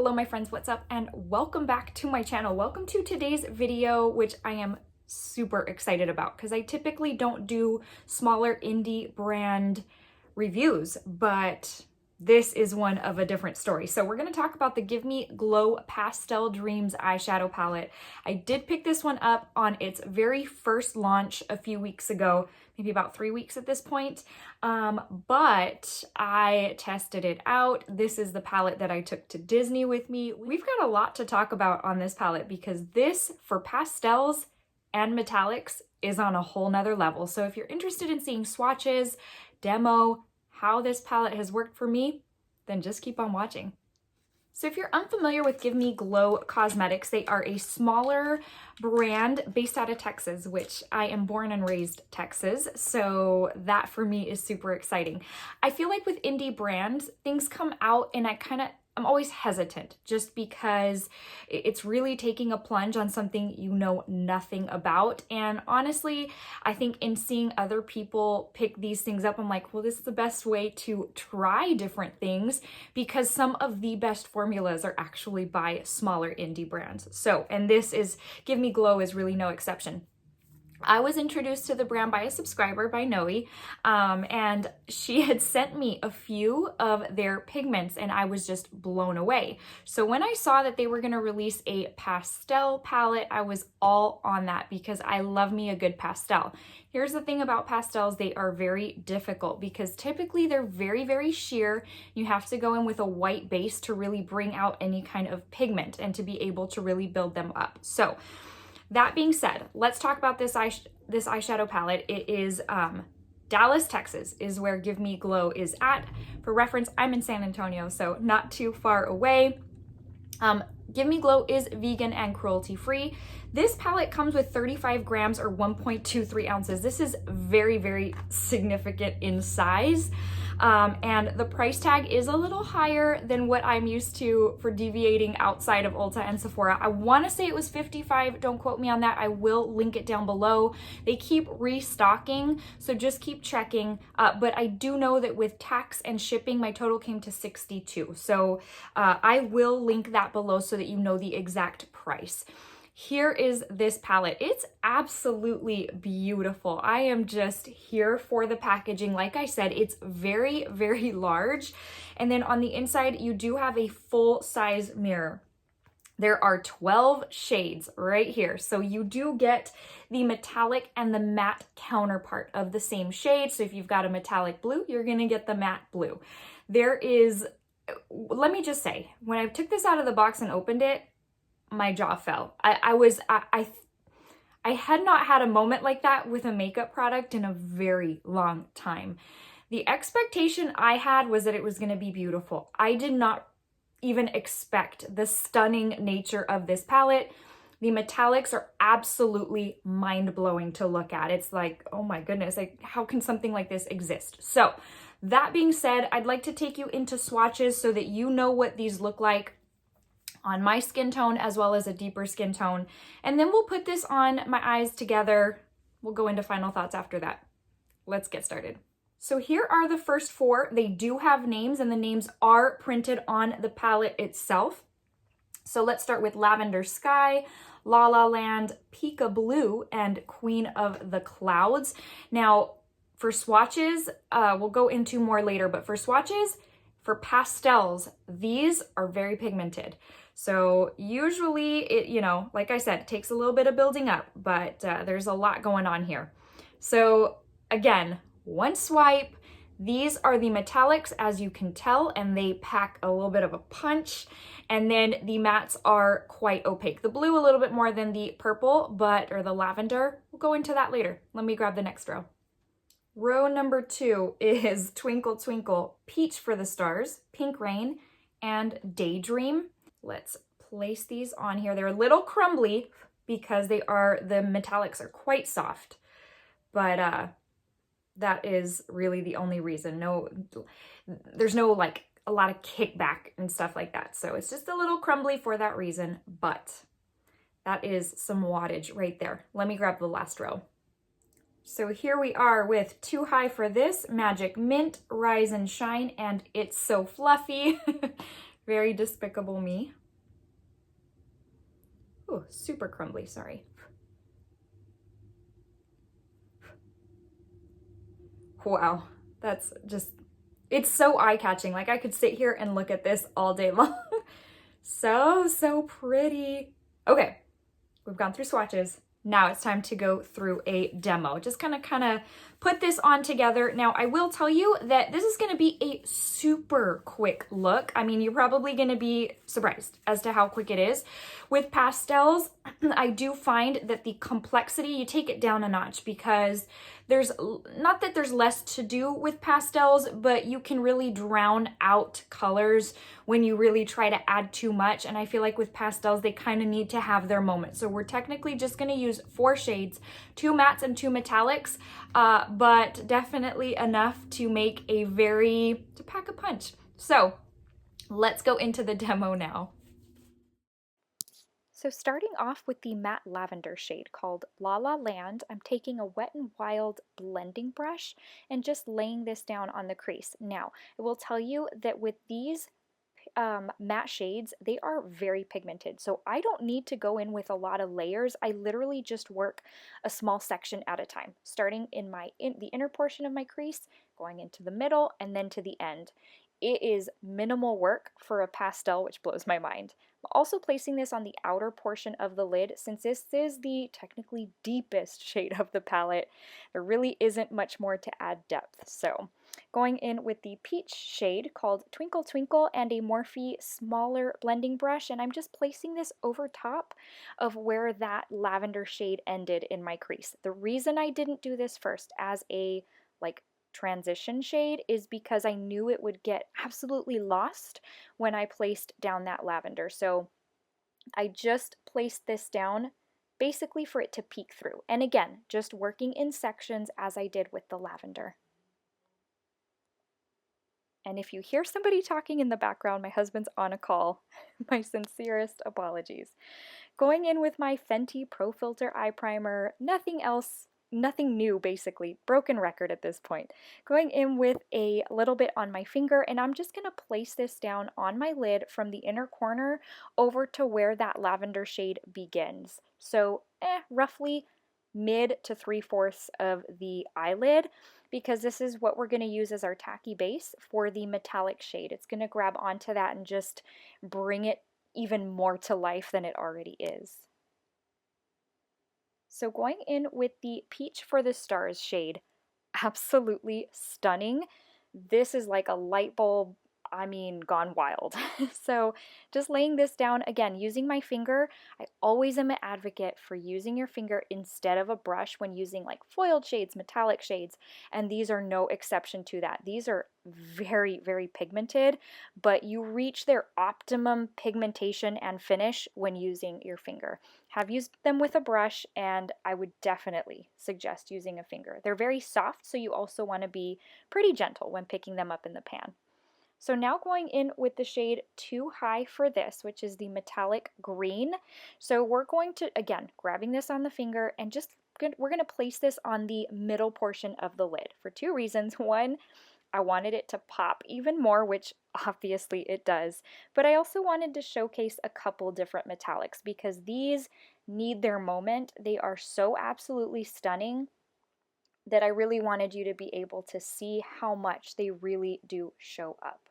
Hello my friends, what's up? And welcome back to my channel. Welcome to today's video, which I am super excited about because I typically don't do smaller indie brand reviews, but this is one of a different story. So we're going to talk about the Give Me Glow Pastel Dreams eyeshadow palette. I did pick this one up on its very first launch a few weeks ago, maybe about 3 weeks at this point. But I tested it out. This is the palette that I took to Disney with me. We've got a lot to talk about on this palette because this, for pastels and metallics, is on a whole nother level. So if you're interested in seeing swatches, demo, how this palette has worked for me, then just keep on watching. So if you're unfamiliar with Give Me Glow Cosmetics, they are a smaller brand based out of Texas, which I am born and raised Texas. So that for me is super exciting. I feel like with indie brands, things come out and I'm always hesitant just because it's really taking a plunge on something you know nothing about. And honestly, I think in seeing other people pick these things up, I'm like, well, this is the best way to try different things because some of the best formulas are actually by smaller indie brands. So, and this is, Give Me Glow is really no exception. I was introduced to the brand by a subscriber, by Noe, and she had sent me a few of their pigments and I was just blown away. So when I saw that they were going to release a pastel palette, I was all on that because I love me a good pastel. Here's the thing about pastels, they are very difficult because typically they're very, very sheer. You have to go in with a white base to really bring out any kind of pigment and to be able to really build them up. So that being said, let's talk about this eyeshadow palette. It is Dallas, Texas is where Give Me Glow is at. For reference, I'm in San Antonio, so not too far away. Give Me Glow is vegan and cruelty-free. This palette comes with 35 grams or 1.23 ounces. This is very, very significant in size. And the price tag is a little higher than what I'm used to for deviating outside of Ulta and Sephora. I want to say it was $55. Don't quote me on that. I will link it down below. They keep restocking, so just keep checking. But I do know that with tax and shipping, my total came to $62. So I will link that below so that you know the exact price. Here is this palette. It's absolutely beautiful. I am just here for the packaging. Like I said, it's very, very large. And then on the inside, you do have a full-size mirror. There are 12 shades right here. So you do get the metallic and the matte counterpart of the same shade. So if you've got a metallic blue, you're gonna get the matte blue. There is, let me just say, when I took this out of the box and opened it, my jaw fell. I had not had a moment like that with a makeup product in a very long time. The expectation I had was that it was going to be beautiful. I did not even expect the stunning nature of this palette. The metallics are absolutely mind-blowing to look at. It's like, oh my goodness, like how can something like this exist? So that being said, I'd like to take you into swatches so that you know what these look like on my skin tone as well as a deeper skin tone. And then we'll put this on my eyes together. We'll go into final thoughts after that. Let's get started. So here are the first four. They do have names and the names are printed on the palette itself. So let's start with Lavender Sky, La La Land, Pika Blue, and Queen of the Clouds. Now for swatches, we'll go into more later, but for swatches, for pastels, these are very pigmented. So usually it, you know, like I said, it takes a little bit of building up, but there's a lot going on here. So again, one swipe, these are the metallics as you can tell, and they pack a little bit of a punch. And then the mattes are quite opaque. The blue a little bit more than the purple, or the lavender. We'll go into that later. Let me grab the next row. Row number 2 is Twinkle Twinkle, Peach for the Stars, Pink Rain, and Daydream. Let's place these on here. They're a little crumbly because the metallics are quite soft, but that is really the only reason. There's no like a lot of kickback and stuff like that. So it's just a little crumbly for that reason, but that is some wattage right there. Let me grab the last row. So here we are with Too High for This, Magic Mint, Rise and Shine, and It's So Fluffy. Very Despicable Me. Oh, super crumbly, sorry. Wow, that's just, it's so eye-catching. Like I could sit here and look at this all day long. So pretty. Okay, we've gone through swatches. Now it's time to go through a demo. Just kind of put this on together. Now I will tell you that this is gonna be a super quick look. I mean, you're probably gonna be surprised as to how quick it is. With pastels, I do find that the complexity, you take it down a notch because there's, not that there's less to do with pastels, but you can really drown out colors when you really try to add too much. And I feel like with pastels, they kind of need to have their moment. So we're technically just gonna use 4 shades, 2 mattes and 2 metallics, but definitely enough to make to pack a punch. So let's go into the demo now. So starting off with the matte lavender shade called La La Land, I'm taking a Wet n Wild blending brush and just laying this down on the crease. Now, I will tell you that with these matte shades, they are very pigmented. So I don't need to go in with a lot of layers. I literally just work a small section at a time, starting in the inner portion of my crease, going into the middle, and then to the end. It is minimal work for a pastel, which blows my mind. I'm also placing this on the outer portion of the lid since this is the technically deepest shade of the palette. There really isn't much more to add depth. So going in with the peach shade called Twinkle Twinkle and a Morphe smaller blending brush, and I'm just placing this over top of where that lavender shade ended in my crease. The reason I didn't do this first as a transition shade is because I knew it would get absolutely lost when I placed down that lavender. So I just placed this down basically for it to peek through. And again, just working in sections as I did with the lavender. And if you hear somebody talking in the background, my husband's on a call. My sincerest apologies. Going in with my Fenty Pro Filter Eye Primer, nothing else, nothing new basically, broken record at this point. Going in with a little bit on my finger, and I'm just going to place this down on my lid from the inner corner over to where that lavender shade begins. So roughly mid to 3/4 of the eyelid, because this is what we're going to use as our tacky base for the metallic shade. It's going to grab onto that and just bring it even more to life than it already is. So going in with the Peach for the Stars shade, absolutely stunning. This is like a light bulb, I mean, gone wild. So just laying this down, again, using my finger. I always am an advocate for using your finger instead of a brush when using like foiled shades, metallic shades, and these are no exception to that. These are very pigmented, but you reach their optimum pigmentation and finish when using your finger. Have used them with a brush, and I would definitely suggest using a finger. They're very soft, so you also want to be pretty gentle when picking them up in the pan. So now going in with the shade Too High for this, which is the metallic green. So we're going to, again, grabbing this on the finger and we're going to place this on the middle portion of the lid for 2 reasons. One, I wanted it to pop even more, which obviously it does, but I also wanted to showcase a couple different metallics because these need their moment. They are so absolutely stunning that I really wanted you to be able to see how much they really do show up.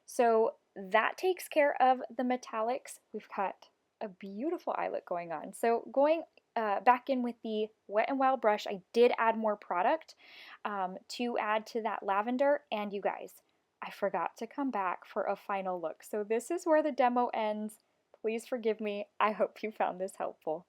So that takes care of the metallics. We've got a beautiful eye look going on. So going back in with the Wet n Wild brush, I did add more product to add to that lavender. And you guys, I forgot to come back for a final look. So this is where the demo ends. Please forgive me. I hope you found this helpful.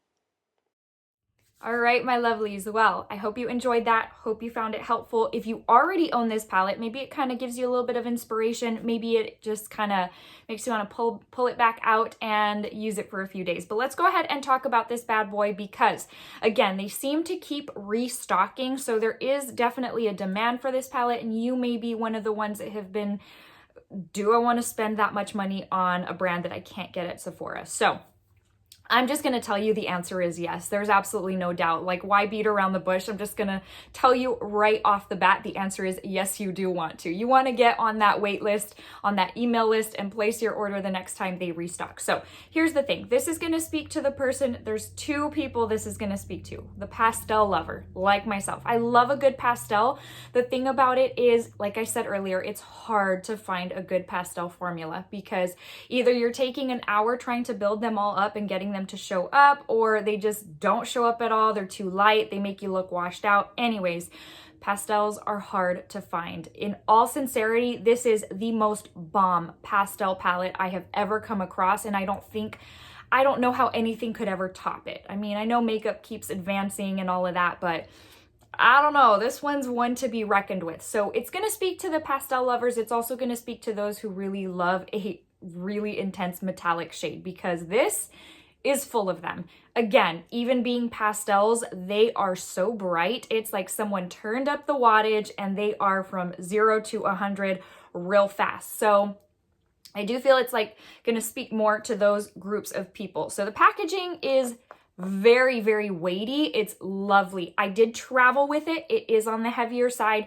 All right, my lovelies. Well, I hope you enjoyed that. Hope you found it helpful. If you already own this palette, maybe it kind of gives you a little bit of inspiration. Maybe it just kind of makes you want to pull it back out and use it for a few days. But let's go ahead and talk about this bad boy because, again, they seem to keep restocking. So there is definitely a demand for this palette, and you may be one of the ones that have been, do I want to spend that much money on a brand that I can't get at Sephora? So I'm just going to tell you the answer is yes. There's absolutely no doubt. Like, why beat around the bush? I'm just going to tell you right off the bat, the answer is yes, you do want to. You want to get on that wait list, on that email list, and place your order the next time they restock. So here's the thing. This is going to speak to the person. There's two people this is going to speak to. The pastel lover, like myself. I love a good pastel. The thing about it is, like I said earlier, it's hard to find a good pastel formula because either you're taking an hour trying to build them all up and getting them to show up, or they just don't show up at all. They're too light. They make you look washed out. Anyways, pastels are hard to find. In all sincerity, this is the most bomb pastel palette I have ever come across, and I don't know how anything could ever top it. I mean, I know makeup keeps advancing and all of that, but I don't know. This one's one to be reckoned with. So it's going to speak to the pastel lovers. It's also going to speak to those who really love a really intense metallic shade, because this is full of them. Again, even being pastels, they are so bright. It's like someone turned up the wattage and they are from 0 to 100 real fast. So I do feel it's like going to speak more to those groups of people. So the packaging is very, very weighty. It's lovely. I did travel with it. It is on the heavier side.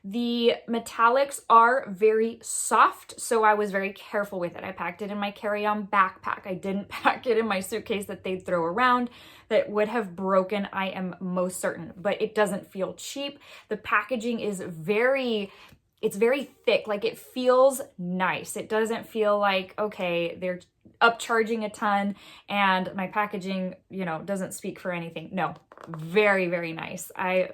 The metallics are very soft, so I was very careful with it. I packed it in my carry-on backpack. I didn't pack it in my suitcase that they'd throw around that would have broken, I am most certain, but it doesn't feel cheap. The packaging is it's very thick, like it feels nice. It doesn't feel like, okay, they're upcharging a ton and my packaging, doesn't speak for anything. No, very, very nice. I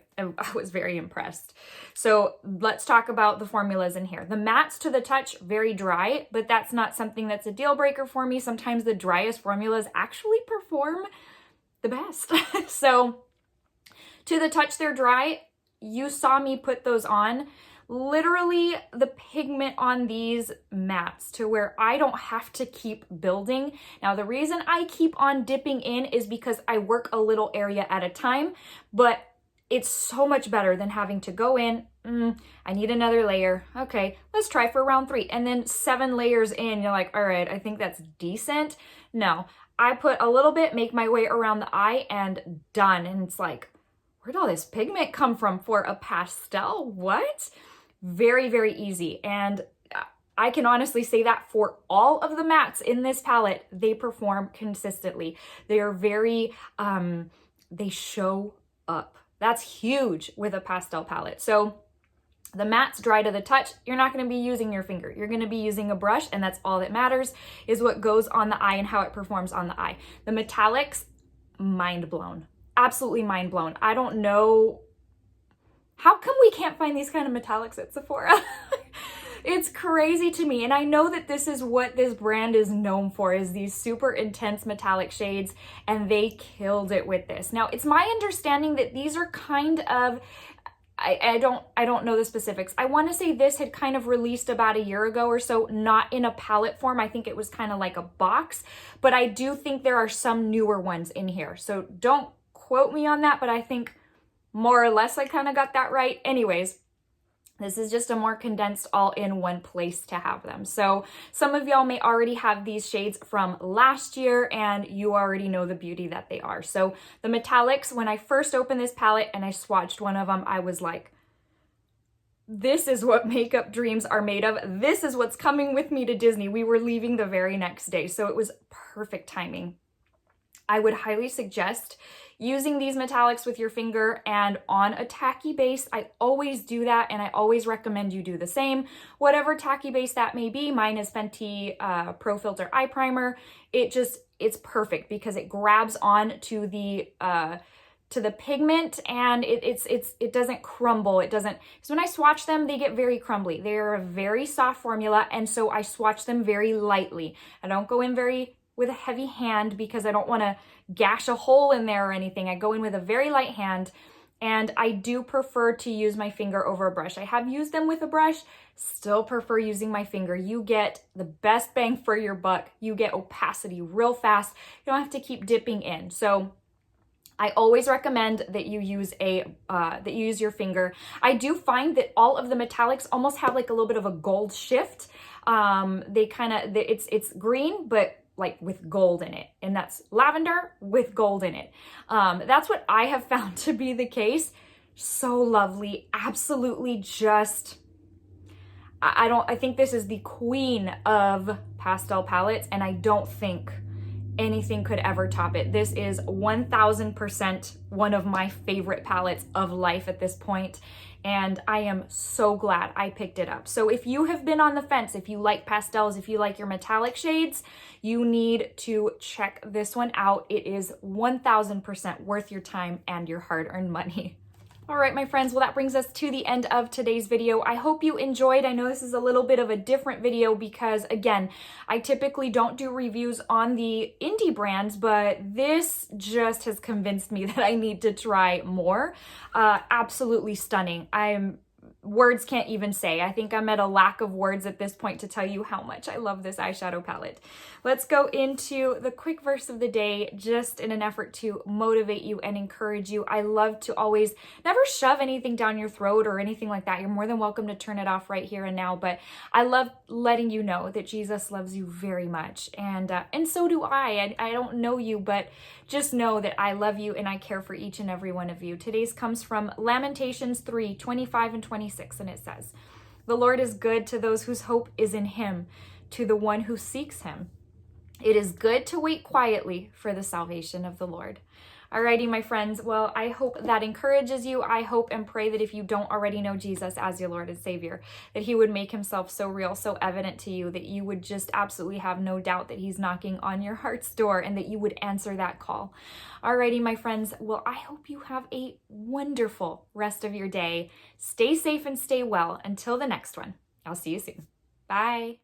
was very impressed. So let's talk about the formulas in here. The mattes to the touch, very dry, but that's not something that's a deal breaker for me. Sometimes the driest formulas actually perform the best. So to the touch, they're dry. You saw me put those on. Literally the pigment on these mattes to where I don't have to keep building. Now, the reason I keep on dipping in is because I work a little area at a time, but it's so much better than having to go in, I need another layer. Okay, let's try for round 3. And then 7 layers in, you're like, all right, I think that's decent. No, I put a little bit, make my way around the eye, and done. And it's like, where'd all this pigment come from for a pastel? What? Very, very easy. And I can honestly say that for all of the mattes in this palette, they perform consistently. They are very, they show up. That's huge with a pastel palette. So the mattes dry to the touch, you're not going to be using your finger. You're going to be using a brush, and that's all that matters is what goes on the eye and how it performs on the eye. The metallics, mind blown. Absolutely mind blown. I don't know. How come we can't find these kind of metallics at Sephora? It's crazy to me. And I know that this is what this brand is known for, is these super intense metallic shades, and they killed it with this. Now, it's my understanding that these are kind of, I don't know the specifics. I want to say this had kind of released about a year ago or so, not in a palette form. I think it was kind of like a box, but I do think there are some newer ones in here. So don't quote me on that, but I think more or less I kind of got that right. Anyways, this is just a more condensed all in one place to have them. So some of y'all may already have these shades from last year and you already know the beauty that they are. So the metallics, when I first opened this palette and I swatched one of them, I was like, this is what makeup dreams are made of. This is what's coming with me to Disney. We were leaving the very next day, so it was perfect timing. I would highly suggest using these metallics with your finger and on a tacky base. I always do that, and I always recommend you do the same. Whatever tacky base that may be, mine is Fenty Pro Filter Eye Primer. It's perfect because it grabs on to the pigment, and it doesn't crumble. It doesn't, because when I swatch them, they get very crumbly. They're a very soft formula, and so I swatch them very lightly. I don't go in with a heavy hand because I don't want to gash a hole in there or anything. I go in with a very light hand, and I do prefer to use my finger over a brush. I have used them with a brush, still prefer using my finger. You get the best bang for your buck. You get opacity real fast. You don't have to keep dipping in. So I always recommend that you use your finger. I do find that all of the metallics almost have like a little bit of a gold shift. It's green, but like with gold in it, and that's lavender with gold in it. That's what I have found to be the case. So lovely, absolutely just, I think this is the queen of pastel palettes, and I don't think anything could ever top it. This is 1000% one of my favorite palettes of life at this point, and I am so glad I picked it up. So if you have been on the fence, if you like pastels, if you like your metallic shades, you need to check this one out. It is 1000% worth your time and your hard-earned money. All right, my friends, well, that brings us to the end of today's video. I hope you enjoyed. I know this is a little bit of a different video because, again, I typically don't do reviews on the indie brands, but this just has convinced me that I need to try more. Absolutely stunning. Words can't even say. I think I'm at a lack of words at this point to tell you how much I love this eyeshadow palette. Let's go into the quick verse of the day, just in an effort to motivate you and encourage you. I love to always never shove anything down your throat or anything like that. You're more than welcome to turn it off right here and now, but I love letting you know that Jesus loves you very much, and so do I. I don't know you, but just know that I love you and I care for each and every one of you. Today's comes from Lamentations 3:25 and 26, and it says, "The Lord is good to those whose hope is in him, to the one who seeks him. It is good to wait quietly for the salvation of the Lord." Alrighty, my friends. Well, I hope that encourages you. I hope and pray that if you don't already know Jesus as your Lord and Savior, that he would make himself so real, so evident to you, that you would just absolutely have no doubt that he's knocking on your heart's door and that you would answer that call. Alrighty, my friends. Well, I hope you have a wonderful rest of your day. Stay safe and stay well. Until the next one, I'll see you soon. Bye.